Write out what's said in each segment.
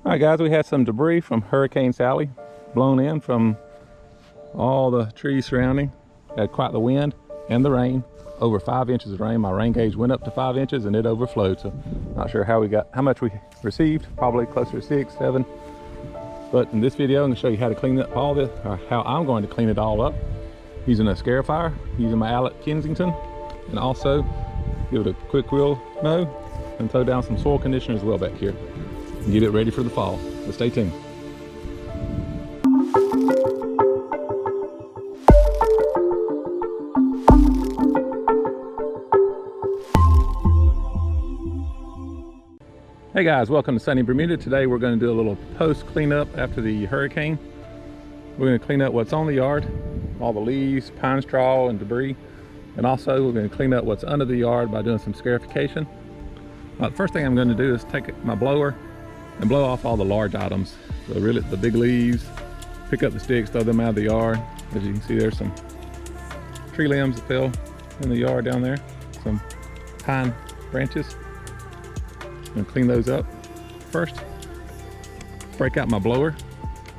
All right, guys, we had some debris from Hurricane Sally blown in from all the trees surrounding. Had quite the wind and the rain. Over 5 inches of rain. My rain gauge went up to 5 inches and it overflowed. So not sure how much we received. Probably closer to 6, 7. But in this video, I'm going to show you how to clean up all this, or how I'm going to clean it all up using a Scarify, using my Allett Kensington, and also give it a quick wheel mow and throw down some soil conditioner as well back here and get it ready for the fall. So stay tuned. Hey guys, welcome to sunny Bermuda. Today we're going to do a little post cleanup after the hurricane. We're going to clean up what's on the yard, all the leaves, pine straw, and debris. And also we're going to clean up what's under the yard by doing some scarification. The first thing I'm going to do is take my blower and blow off all the large items. So really the big leaves, pick up the sticks, throw them out of the yard. As you can see, there's some tree limbs that fell in the yard down there, some pine branches. I'm gonna clean those up first. Break out my blower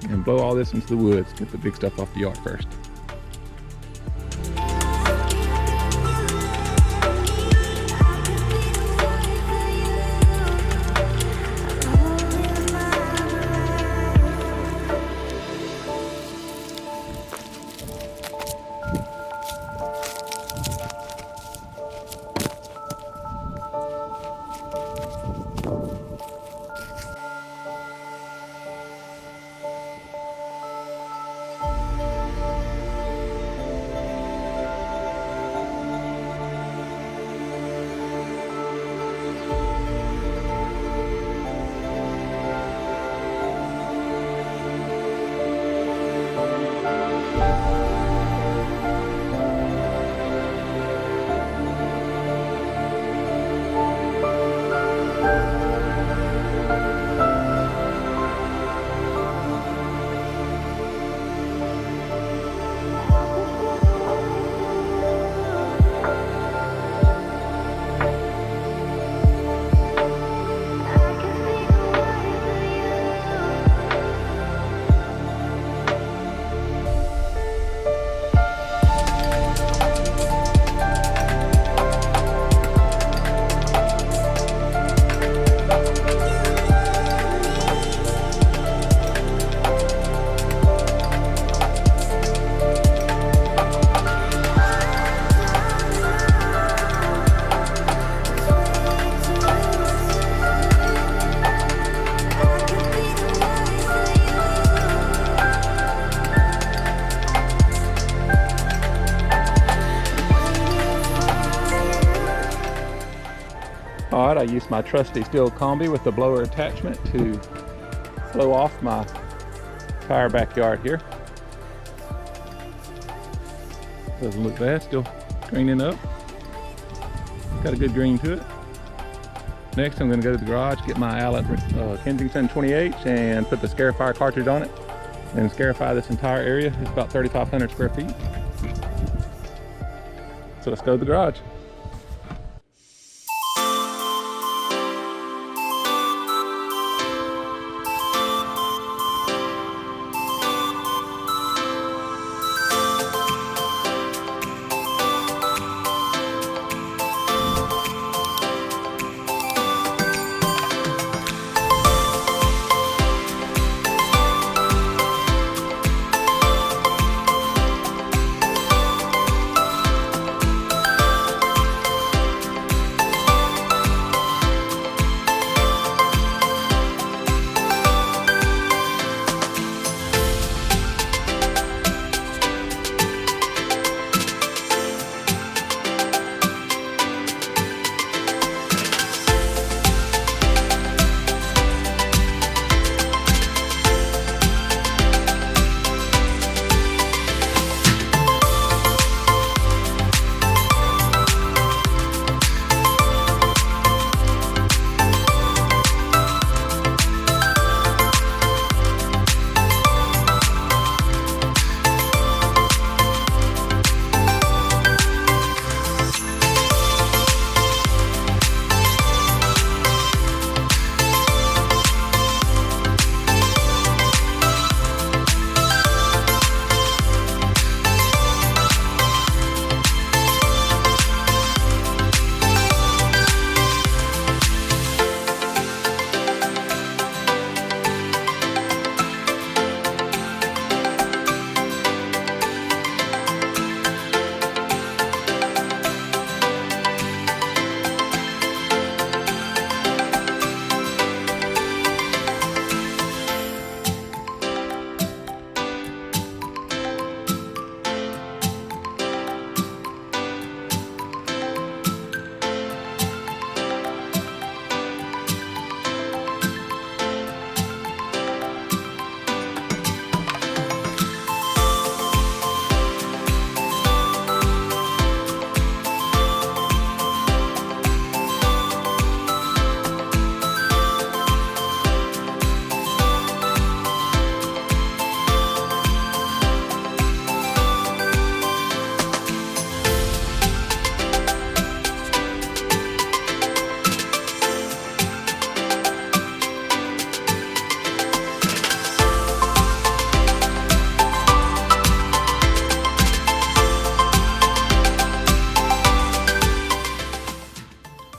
and blow all this into the woods. Get the big stuff off the yard first. Alright, I used my trusty Stihl Kombi with the blower attachment to blow off my entire backyard here. Doesn't look bad, still greening up. Got a good green to it. Next I'm going to go to the garage, get my Allett Kensington 20H and put the Scarify cartridge on it and Scarify this entire area. It's about 3,500 square feet. So let's go to the garage.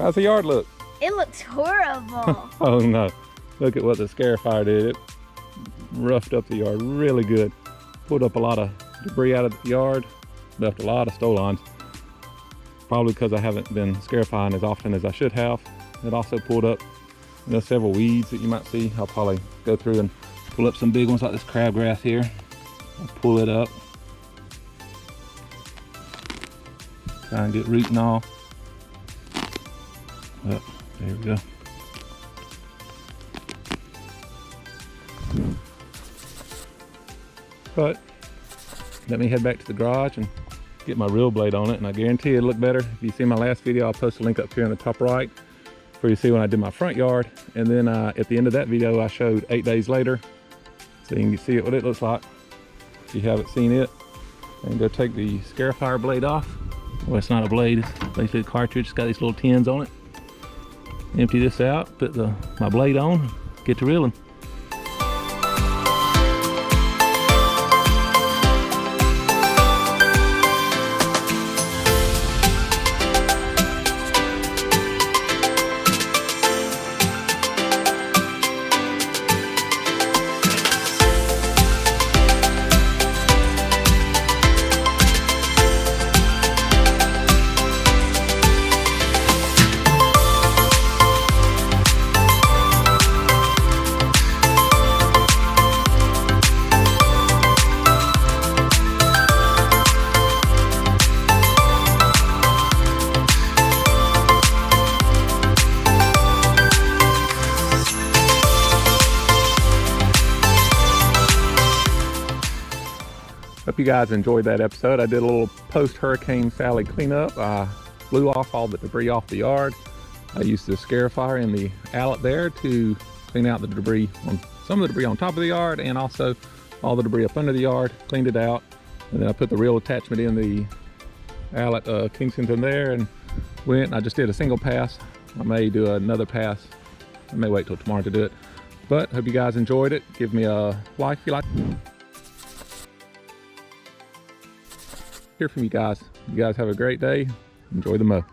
How's the yard look? It looks horrible. Oh no. Look at what the Scarify did. It roughed up the yard really good. Pulled up a lot of debris out of the yard. Left a lot of stolons. Probably because I haven't been Scarifying as often as I should have. It also pulled up, you know, several weeds that you might see. I'll probably go through and pull up some big ones like this crabgrass here. I'll pull it up. Try and get rooting off. Oh, there we go. But let me head back to the garage and get my reel blade on it, and I guarantee it'll look better. If you see my last video, I'll post a link up here in the top right for you to see when I did my front yard. And then at the end of that video, I showed 8 days later, so you can see what it looks like if you haven't seen it. And go take the Scarify blade off. Well, it's not a blade, it's basically a cartridge. It's got these little tins on it. Empty this out, put my blade on, get to reeling. Hope you guys enjoyed that episode. I did a little post-Hurricane Sally cleanup. I blew off all the debris off the yard. I used the Scarify and the Allet there to clean out the debris, some of the debris on top of the yard, and also all the debris up under the yard. Cleaned it out, and then I put the reel attachment in the Allett Kensington there, and went. I just did a single pass. I may do another pass. I may wait till tomorrow to do it. But hope you guys enjoyed it. Give me a like if you like. Hear from you guys. You guys have a great day. Enjoy the mow.